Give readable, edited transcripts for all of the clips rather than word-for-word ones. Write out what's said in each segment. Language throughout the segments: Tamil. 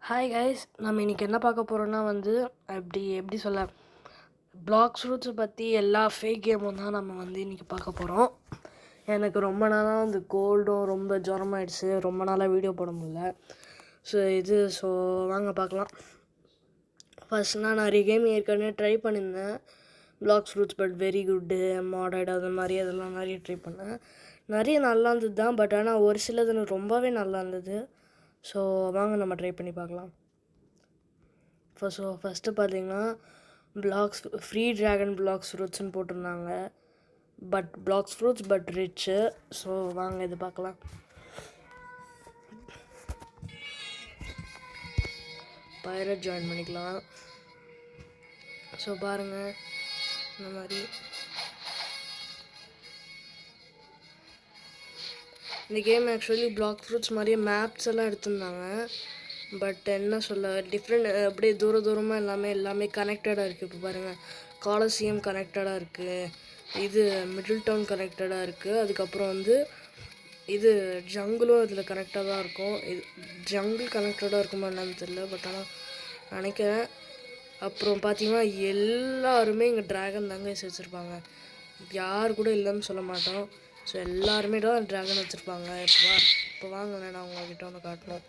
ஹாய் கைஸ், நம்ம இன்றைக்கி என்ன பார்க்க போகிறோன்னா எப்படி சொல்ல பிளாக்ஸ் ஃப்ரூட்ஸை பற்றி எல்லா ஃபேக் கேமும் தான் நம்ம இன்றைக்கி பார்க்க போகிறோம். எனக்கு ரொம்ப நாளாக கோல்டும் ரொம்ப ஜுரமாயிடுச்சு, ரொம்ப நாளாக வீடியோ போட முடியல. ஸோ வாங்க பார்க்கலாம். ஃபஸ்ட் நான் நிறைய கேம் ஏற்கனவே ட்ரை பண்ணியிருந்தேன், Blox Fruits but very good மாடர்ட் அது மாதிரி அதெல்லாம் நிறைய ட்ரை பண்ணேன். நிறைய நல்லா இருந்தது தான், பட் ஆனால் ஒரு சிலது ரொம்பவே நல்லா இருந்தது. ஸோ வாங்க நம்ம ட்ரை பண்ணி பார்க்கலாம். ஃபஸ்ட்டு பார்த்தீங்கன்னா பிளாக்ஸ் ஃப்ரீ ட்ராகன் பிளாக்ஸ் ஃப்ரூட்ஸ்னு போட்டிருந்தாங்க. Blox Fruits but rich. So வாங்க இது பார்க்கலாம். பைரட் ஜாயின் பண்ணிக்கலாம். ஸோ பாருங்கள், இந்த மாதிரி இந்த கேம் ஆக்சுவலி பிளாக் ஃப்ரூட்ஸ் மாதிரியே மேப்ஸ் எல்லாம் எடுத்திருந்தாங்க. பட் என்ன சொல்ல, டிஃப்ரெண்ட் அப்படியே தூரமாக எல்லாமே கனெக்டடாக இருக்குது. இப்போ பாருங்கள், காலசியம் கனெக்டடாக இருக்குது, இது மிடில் டவுன் கனெக்டடாக இருக்குது, அதுக்கப்புறம் இது ஜங்கிளும் இதில் கனெக்டாக தான் இருக்கும். இது ஜங்கிள் கனெக்டடாக இருக்குமா என்னன்னு தெரியல, பட் ஆனால் நினைக்கிறேன். அப்புறம் பார்த்தீங்கன்னா எல்லாருமே இங்கே ட்ராகன் தாங்க வச்சுருப்பாங்க, யார் கூட இல்லைன்னு சொல்ல மாட்டோம். ஸோ எல்லாருமே தான் ட்ராகன் வச்சுருப்பாங்க. இப்போ வாங்க நான் உங்கள்கிட்ட ஒன்று காட்டணும்.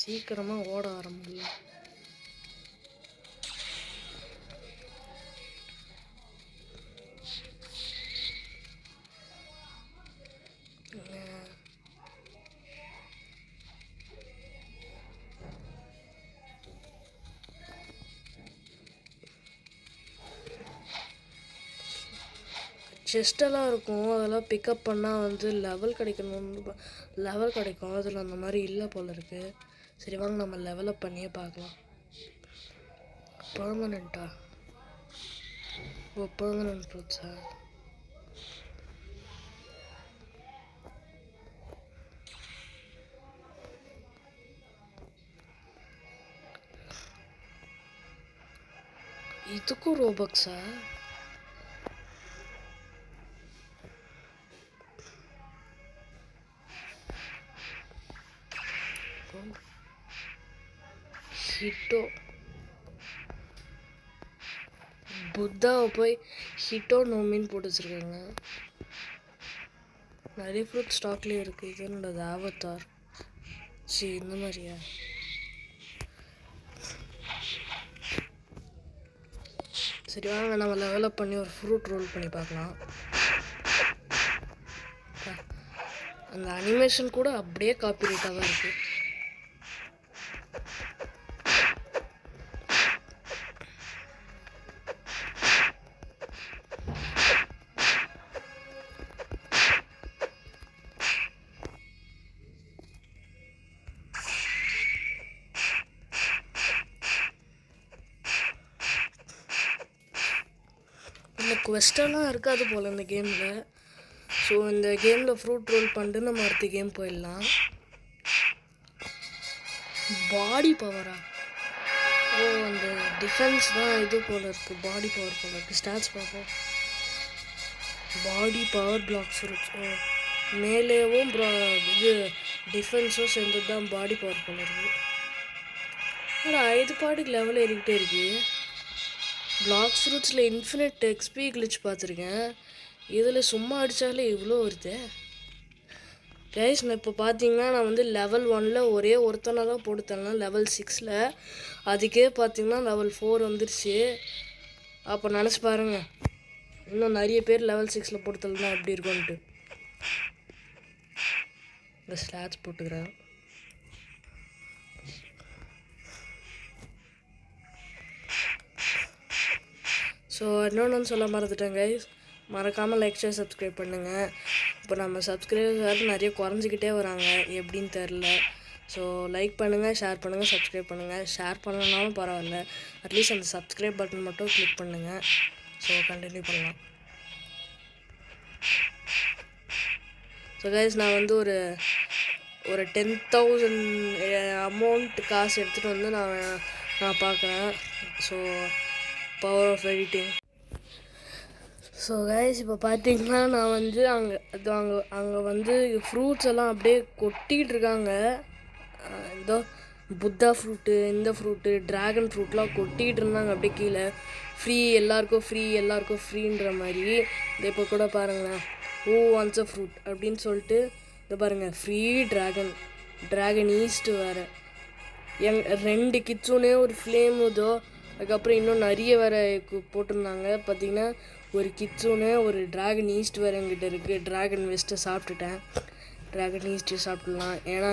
சீக்கிரமாக ஓட ஆரம்பிக்கல. செஸ்டெல்லாம் இருக்கும், அதெல்லாம் பிக்கப் பண்ணால் லெவல் கிடைக்கணும்னு லெவல் கிடைக்கும். அதில் அந்த மாதிரி இல்லை போல் இருக்குது. சரி வாங்க நம்ம லெவலப் பண்ணியே பார்க்கலாம். பெர்மனெண்ட்டா? ஓ, பெர்மனெண்ட் ஃப்ரூட்ஸா? இதுக்கும் ரோபக்ஸா? ஹிட்டோ புத்தாவை போய் ஹிட்டோ நோமின்னு போட்டு வச்சுருக்காங்க. நிறைய ஃப்ரூட் ஸ்டாக்லேயே இருக்குது. இது என்னோடது ஆவத்தார். சரி, இந்த மாதிரியா? சரி வாங்க நம்ம லெவலப் பண்ணி ஒரு ஃப்ரூட் ரோல் பண்ணி பார்க்கலாம். அந்த அனிமேஷன் கூட அப்படியே காப்பிரைட்டாக தான் இருக்குது. இந்த குவெஸ்டெல்லாம் இருக்காது போல் இந்த கேமில். ஸோ இந்த கேமில் ஃப்ரூட் ரோல் பண்ணிட்டு நம்ம அடுத்த கேம் போயிடலாம். பாடி பவரா? ஓ, அந்த டிஃபென்ஸ் தான் இது போல் இருக்குது, பாடி பவர் போல் இருக்குது. ஸ்டாட்ஸ் பார்ப்போம். பாடி பவர் பிளாக்ஸ் ஃப்ரூட்ஸ். ஓ, மேலேவும் இது டிஃபென்ஸும் சேர்ந்தது தான் பாடி பவர் போல் இருக்குது. ஆனால் 5 பாட்டுக்கு லெவல் ஏறிக்கிட்டே இருக்கு. பிளாக்ஸ் ஃப்ரூட்ஸில் இன்ஃபினிட் எக்ஸ்பி கிளிச் பார்த்துருக்கேன், இதில் சும்மா அடித்தாலே இவ்வளோ வருது. கைஸ், நான் இப்போ பார்த்தீங்கன்னா நான் லெவல் 1ல் ஒரே ஒருத்தனை தான் போட்டு தரலாம். லெவல் 6ல் அதுக்கே பார்த்தீங்கன்னா லெவல் 4 வந்துருச்சு. அப்போ நினச்சி பாருங்கள், இன்னும் நிறைய பேர் லெவல் 6ல் போட்டு தரலாம் எப்படி இருக்கும்ன்ட்டு. இந்த ஸ்லாட்ஸ் போட்டுக்கிறேன். ஸோ இன்னொன்று சொல்ல மறந்துட்டேன் கைஸ், மறக்காமல் லைக் ஷேர் சப்ஸ்கிரைப் பண்ணுங்கள். இப்போ நம்ம சப்ஸ்கிரைபர் நிறைய குறைஞ்சிக்கிட்டே வராங்க, எப்படின்னு தெரில. ஸோ லைக் பண்ணுங்கள், ஷேர் பண்ணுங்கள், சப்ஸ்கிரைப் பண்ணுங்கள். ஷேர் பண்ணலனாலும் பரவாயில்ல, அட்லீஸ்ட் அந்த சப்ஸ்கிரைப் பட்டன் மட்டும் கிளிக் பண்ணுங்கள். ஸோ கண்டினியூ பண்ணலாம். ஸோ கைஸ், நான் ஒரு 10,000 அமௌண்ட் காசு எடுத்துகிட்டு நான் பார்க்குறேன். So power of editing. So guys, இப்போ பார்த்தீங்கன்னா நான் அங்கே ஃப்ரூட்ஸ் எல்லாம் அப்படியே கொட்டிகிட்டு இருக்காங்க. இதோ புத்தா ஃப்ரூட்டு, இந்த ஃப்ரூட்டு, ட்ராகன் ஃப்ரூட்லாம் கொட்டிகிட்டு இருந்தாங்க அப்படியே கீழே. ஃப்ரீ, எல்லாருக்கும் ஃப்ரீ, எல்லாருக்கும் ஃப்ரீன்ற மாதிரி. இதை இப்போ கூட பாருங்களேன், ஓ வாண்ட்ஸ் அ ஃப்ரூட் அப்படின்னு சொல்லிட்டு இதை பாருங்கள், ஃப்ரீ ட்ராகன் ஈஸ்ட்டு வேறு. 2 கிட்ஸுனே ஒரு ஃப்ளேம் இதோ, அதுக்கப்புறம் இன்னும் நிறைய வேறு போட்டிருந்தாங்க. பார்த்தீங்கன்னா ஒரு கிட்ஸுனே ஒரு ட்ராகன் ஈஸ்ட் வேறு என்கிட்ட இருக்குது. ட்ராகன் வெஸ்ட்டை சாப்பிட்டுட்டேன். ட்ராகன் ஈஸ்ட்டு சாப்பிட்லாம், ஏன்னா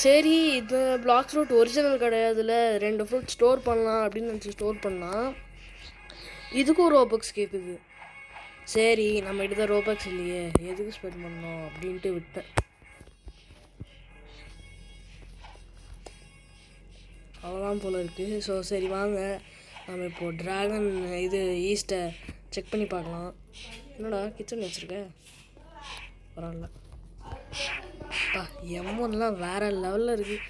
சரி இது பிளாக் ஃப்ரூட் ஒரிஜினல் கிடையாதுல, 2 ஃப்ரூட் ஸ்டோர் பண்ணலாம் அப்படின்னு நினச்சி ஸ்டோர் பண்ணால் இதுக்கும் ரோபக்ஸ் கேட்குது. சரி நம்ம கிட்ட தான் ரோபக்ஸ் இல்லையே, எதுக்கு ஸ்பெண்ட் பண்ணோம் அப்படின்ட்டு விட்டேன். அவ்வளோதான் போல் இருக்குது. ஸோ சரி வாங்க நம்ம இப்போது ட்ராகன் இது ஈஸ்ட்டை செக் பண்ணி பார்க்கலாம். என்னடா கிச்சன் வச்சுருக்க, பரவாயில்ல. M1லாம் வேறு லெவலில் இருக்குது,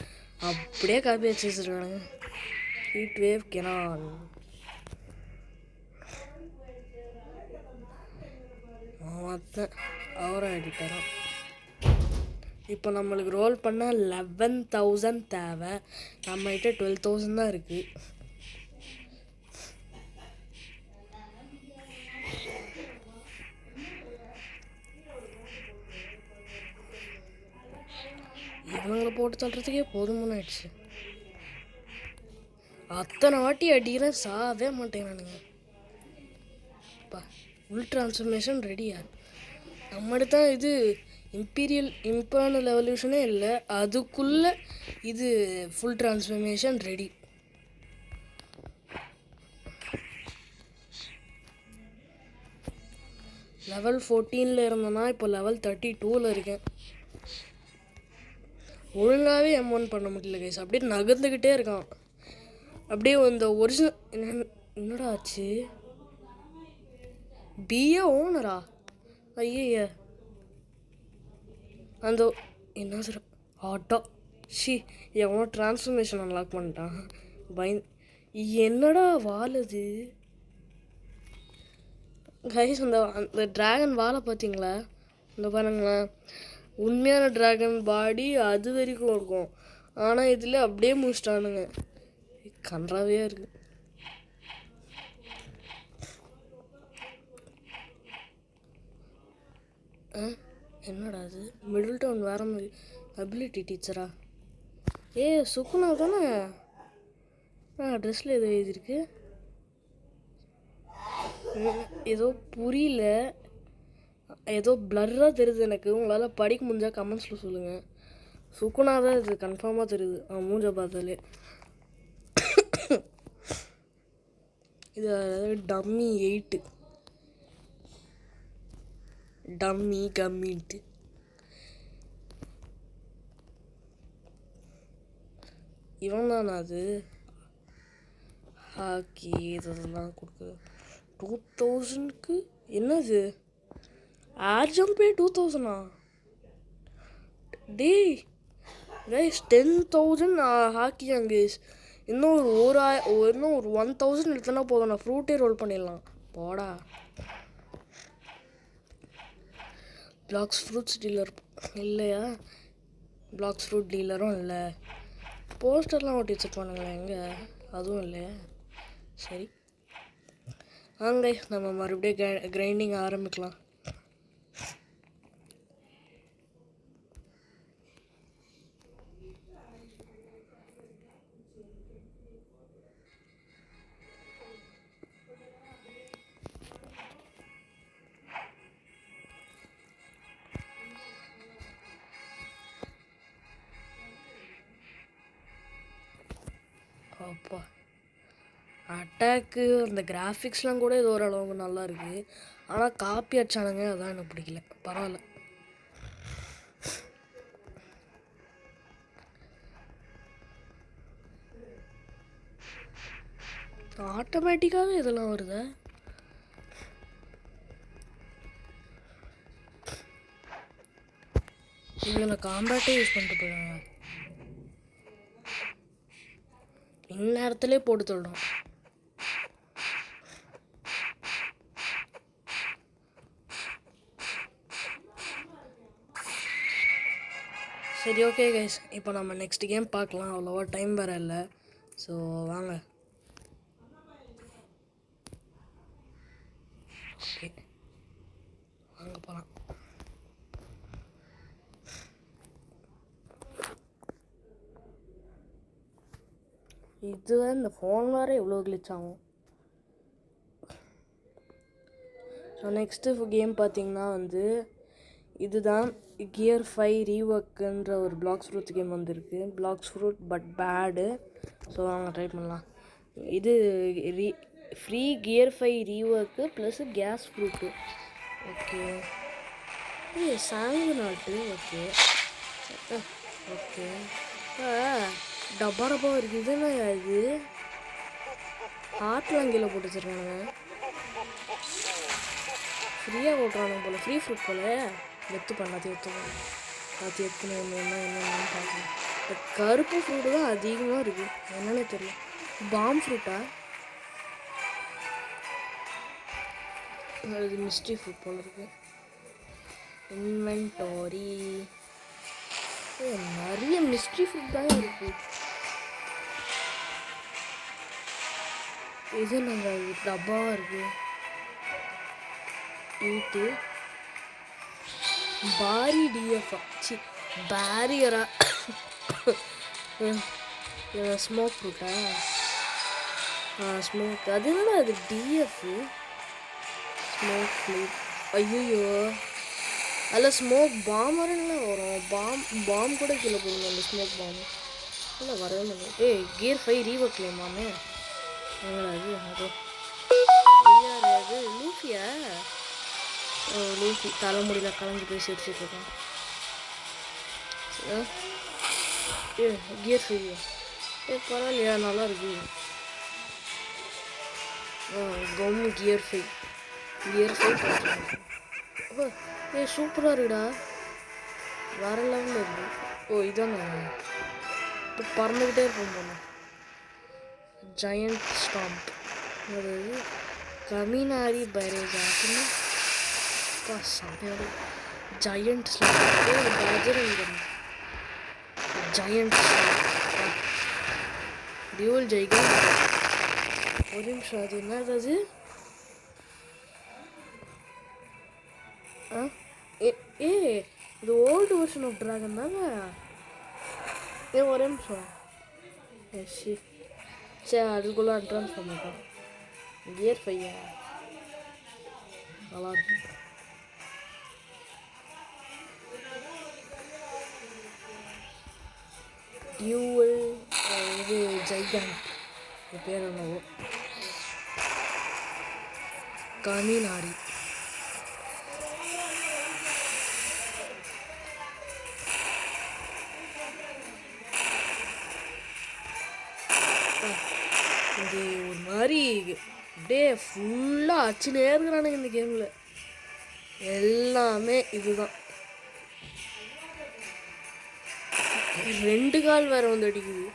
அப்படியே காப்பி வச்சு வச்சுருக்கானுங்க. ஹீட் வேவ் கெனான் அவரை எடிட்டரும். இப்போ நம்மளுக்கு ரோல் பண்ண 11,000 தேவை, நம்மகிட்ட 12,000 தான் இருக்குது. இவங்களை போட்டு தள்ளுறதுக்கே போதுமான ஆயிடுச்சு. அத்தனை வாட்டி அடிக்கிற சாவே மாட்டேங்கிறானுங்க. ஃபுல் ட்ரான்ஸ்ஃபர்மேஷன் ரெடியா? நம்மகிட்ட தான் இது இம்பர்னல் எவல்யூஷனே இல்லை, அதுக்குள்ளே இது ஃபுல் ட்ரான்ஸ்ஃபர்மேஷன் ரெடி. லெவல் 14 இருந்தேன்னா இப்போ லெவல் 32 இருக்கேன். ஒழுங்காகவே M1 பண்ண முடியல கைஸ், அப்படியே நகர்ந்துக்கிட்டே இருக்கான். அப்படியே இந்த ஒரிஜினல் என்னடா ஆச்சு? பிஏ ஓனரா? ஐய அந்த என்ன சார் ஆட்டோ ஷி எவனோ ட்ரான்ஸ்ஃபர்மேஷன் அன்லாக் பண்ணிட்டான். என்னடா வாழுது கைஸ்? அந்த ட்ராகன் வாழை பார்த்தீங்களா? இந்த பாருங்களேன், உண்மையான ட்ராகன் பாடி அது வரைக்கும் இருக்கும், ஆனால் இதில் அப்படியே முடிச்சிட்டானுங்க. கன்றாவே இருக்கு. என்னடா அது? மிடில் டவுன் வேற மாதிரி அபிலிட்டி டீச்சரா? சுகுணா தானே ட்ரெஸ்ஸில் ஏதோ எழுதியிருக்கு, ஏதோ புரியல, ஏதோ பிளர்ராக தெரியுது எனக்கு. உங்களால் படிக்க முடிஞ்சால் கமெண்ட்ஸில் சொல்லுங்கள். சுகுணா தான் இது கன்ஃபார்மாக தெரியுது மூஞ்ச பார்த்தாலே. இது டம்மி 8 டம்மி கம்மின்ட்டு. இவன் தானா அது? ஹாக்கி இதெல்லாம் கொடுக்குது 2000க்கு. என்னது ஏர் ஜம்பே 2000ஆ? டேய் கைஸ் 10,000 ஹாக்கி கைஸ். இன்னும் ஒரு 1,000 எடுத்தனா போதும், நான் ஃப்ரூட்டே ரோல் பண்ணிடலாம். போடா. பிளாக்ஸ் ஃப்ரூட்ஸ் டீலர் இல்லையா? பிளாக்ஸ் ஃப்ரூட் டீலரும் இல்லை. போஸ்டர்லாம் ஒட்டி வச்சுருப்பானுங்களே எங்கே? அதுவும் இல்லையா? சரி வாங்க நம்ம மறுபடியும் கிரைண்டிங் ஆரம்பிக்கலாம். அப்பா அட்டாக்கு அந்த கிராஃபிக்ஸ்லாம் கூட இது ஓரளவுக்கு நல்லா இருக்குது, ஆனால் காப்பி அடிச்சானுங்க, அதான் எனக்கு பிடிக்கல. பரவாயில்ல. ஆட்டோமேட்டிக்காகவே இதெல்லாம் வருது. இதில் காம்பேக்டே யூஸ் பண்ணிட்டு போயிடுவாங்க, இந்நேரத்துலேயே போட்டு தள்ளும். சரி ஓகே கைஸ், இப்போ நம்ம நெக்ஸ்ட் கேம் பார்க்கலாம். அவ்வளோவா டைம் வேறு இல்லை. ஸோ வாங்க. ஓகே வாங்க போகலாம். இது இந்த ஃபோன் வேறு எவ்வளோ கிளிச் ஆகும். ஸோ நெக்ஸ்ட்டு கேம் பார்த்தீங்கன்னா இதுதான் கியர் 5 ரீஒர்க்குன்ற ஒரு பிளாக்ஸ் ஃப்ரூட் கேம் வந்திருக்கு. Blox fruit but bad. So வாங்க ட்ரை பண்ணலாம். இது free gear 5 rework plus gas fruit. Okay சாங்கு நாட்டு. ஓகே ஓகே டப்பா டப்பாக இருக்குது. இதுனா இது ஹார்ட்லாம் கீழே போட்டு வச்சுருக்கானுங்க. ஃப்ரீயாக ஓட்டுறானுங்க போல். ஃப்ரீ ஃப்ரூட் போல். எல்லாத்தையும் எத்தணும் என்னென்னு பார்க்கணும். இந்த கருப்பு ஃப்ரூட்டு தான் அதிகமாக இருக்குது. என்னன்னே தெரியல. பாம் ஃப்ரூட்டா? அது மிஸ்ட்ரி ஃப்ரூட் போல் இருக்குது. இன்வென்டரி நிறைய மிஸ்ட்ரி ஃப்ரூட் தான் இருக்குது. இது நாங்கள் டப்பாவாக இருக்குது. ஈட்டு பாரி டிஎஃப்ஆ சி பேரியரா ஸ்மோக் ஃப்ரூட்டா? ஸ்மோக். அது என்னடா அது டிஎஃப் ஸ்மோக் ஃப்ரூட். ஐயோ அதில் ஸ்மோக் பாமரெல்லாம் வரும். பாம் கூட கீழே போடணும். அந்த ஸ்மோக் பாம் இல்லை வரவே மாட்டேன். கியர் 5 ரீவர்க்லேயுமாமே அது அதோ அது லூஃபியா? லூஃபி தலைமுடியில் கலந்து போய் சிரிச்சிட்டு இருக்கேன். கியர் 5 பரவாயில்லையா, நல்லா இருக்கு. கம் கியர் 5 சூப்பராக இருக்குடா. வேற லெவலில் இருக்கு. இதான் இப்போ பறந்துக்கிட்டே இருக்கும் போல. Giant stomp. அது கமினாரி பைரேஜா அப்படின்னா செமையோட ஜயண்ட் ஸ்டாம்ப். ஜயண்ட் ஸ்டாம்ப் டியூல் ஜெய்கன். ஒரு நிமிஷம், அது என்னது? அது இது ஓல்டு வெர்ஷன் ஆஃப் ட்ராகன் தாங்க. ஒரே நிமிஷம். சரி அதுக்குள்ளே அட்வான்ஸ் பண்ணிட்டோம். கியர் 5 நல்லா இருக்கு. டியூவல் இது ஜைகான் பேர் என்னவோ கமினாரி. இது ஒரு மாதிரி அப்படியே ஃபுல்லாக அச்சுனே இருக்கிறானுங்க இந்த கேமில். எல்லாமே இதுதான். 2 கால் வேறு அடிக்குது.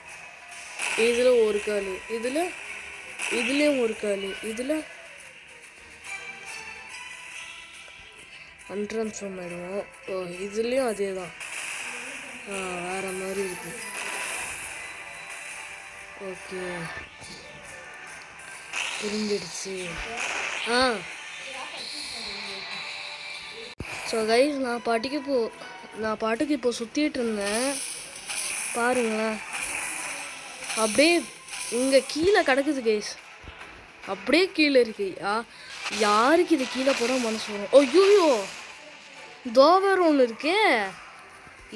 இதில் ஒரு கால், இதுலேயும் ஒரு கால், இதில் அன்ட்ரான்ஸ்ஃபார்ம் ஆகிடுவோம். இதுலேயும் அதே தான். வேறு மாதிரி இருக்கு. ஓகே புரிஞ்சிடுச்சு. ஸோ கைஸ், நான் பாட்டுக்கு இப்போ சுற்றிட்டு இருந்தேன். பாருங்களேன், அப்படியே இங்கே கீழே கிடக்குது கைஸ். அப்படியே கீழே இருக்கு. யாருக்கு இது கீழே போட மனசு வரும்? ஐயோ வேறு ஒன்று இருக்கே.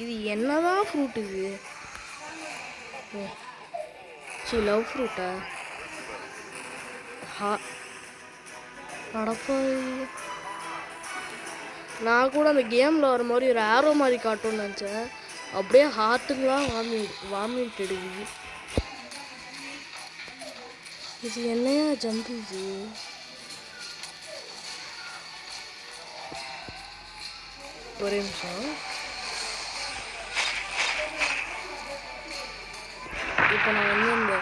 இது என்னதான் ஃப்ரூட் இது? லவ் ஃப்ரூட்டா? நடப்பா. நான் கூட அந்த கேமில் வர மாதிரி ஒரு ஆரோ மாதிரி காட்டும்னு நினச்சேன். அப்படியே ஹார்ட்டுங்களாம் வாமிட் எடுக்குது. இது என்னையா ஜம்ப்? இது ஒரே நிமிஷம். இப்போ நான் அந்த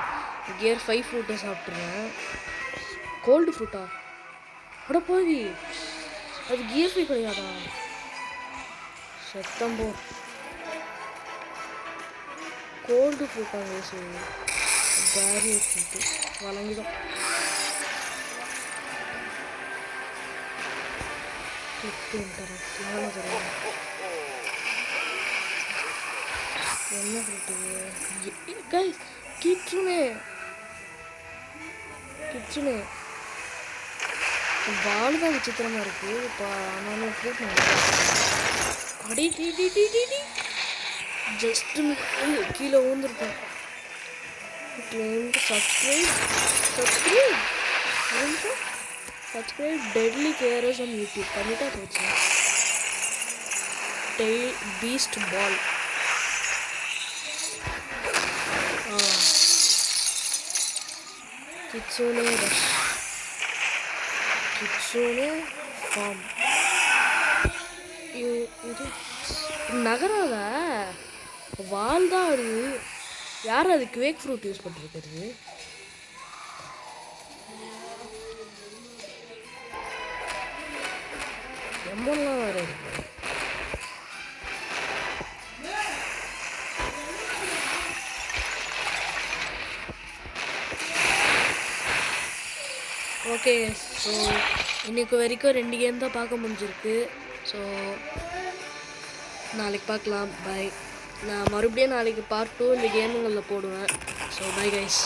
கியர் 5 ஃப்ரூட்டை சாப்பிட்றேன். கோல்டு ஃப்ரூட்டா? அட போய், அது கியர் 5 கிடையாதா? சத்தம்போ. கோல்டு போட்டாங்க சரி பேரியர் போட்டு வழங்கிடும். என்ன ஃப்ரூட்டு கைஸ்? கிட்சுனே கிட்சுனே பால் தான் விசித்திரமாக இருக்குது. இப்போ ஆனாலும் ஃப்ரூட் அடி டி டி டி டி டி ஜஸ்ட்டு கீழே ஊந்துருக்கேன். Subscribe subscribe subscribe deadly kerris on YouTube பண்ணிட்டா போச்சு. Beast ball kitsune rush kitsune form இது நகராத வால் தான் வருது. யார் அது குவேக் ஃப்ரூட் யூஸ் பண்ணிருக்கிறது? எம்பெல்லாம் வேறு இருக்கு. ஓகே, ஸோ இன்றைக்கு வரைக்கும் 2 கேம் தான் பார்க்க முடிஞ்சிருக்கு. ஸோ நாளைக்கு பார்க்கலாம். பை. நான் மறுபடியும் நாளைக்கு பார்ட் 2 இந்த கேமுங்களில் போடுவேன். So bye guys.